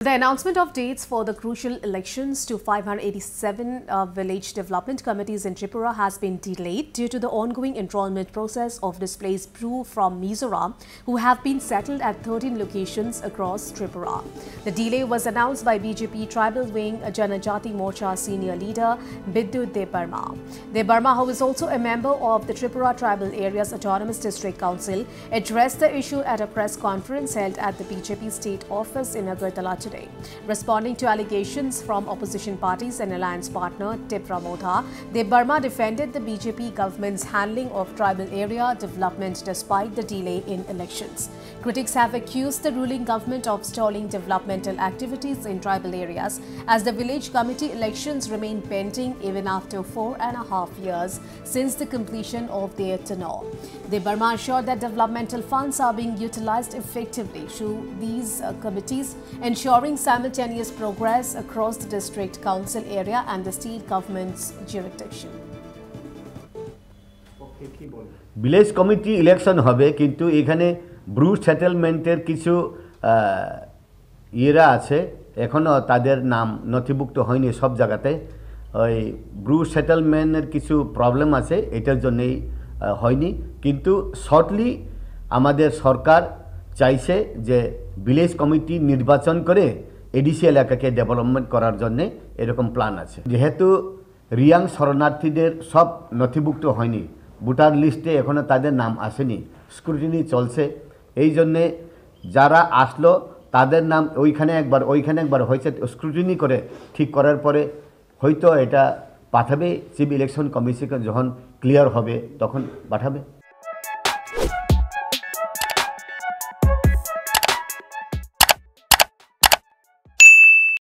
The announcement of dates for the crucial elections to 587 village development committees in Tripura has been delayed due to the ongoing enrollment process of displaced Bru from Mizoram who have been settled at 13 locations across Tripura. The delay was announced by BJP Tribal Wing Janajati Morcha senior leader Biddu Debarma. Debarma, who is also a member of the Tripura Tribal Areas Autonomous District Council, addressed the issue at a press conference held at the BJP state office in Agartala today. Responding to allegations from opposition parties and alliance partner Tipra Modha, Debarma defended the BJP government's handling of tribal area development despite the delay in elections. Critics have accused the ruling government of stalling developmental activities in tribal areas as the village committee elections remain pending even after 4.5 years since the completion of their tenure. Debarma assured that developmental funds are being utilized effectively through these committees, ensuring simultaneous progress across the district council area and the state government's jurisdiction. Village committee election হবে কিন্তু এখানে Bru সেটেলমেন্টের কিছু ইয়েরা আছে এখনো তাদের নাম নথিভুক্ত হয়নি সব জায়গাতে ওই ব্রু সেটেলমেন্টের কিছু প্রবলেম আছে এটার জন্যই হয়নি কিন্তু শর্টলি আমাদের সরকার চাইছে যে ভিলেজ কমিটি নির্বাচন করে এডিসি এলাকাকে ডেভেলপমেন্ট করার জন্য এরকম প্ল্যান আছে যেহেতু রিয়াং শরণার্থীদের সব নথিভুক্ত হয়নি ভোটার লিস্টে এখনো তাদের নাম আসেনি স্ক্রুটিনি চলছে এই জন্য যারা আসলো তাদের নাম ওইখানে একবার হয়েছে স্ক্রুটিনি করে ঠিক করার পরে হয়তো এটা পাঠাবে চিফ ইলেকশন কমিশন যখন ক্লিয়ার হবে তখন পাঠাবে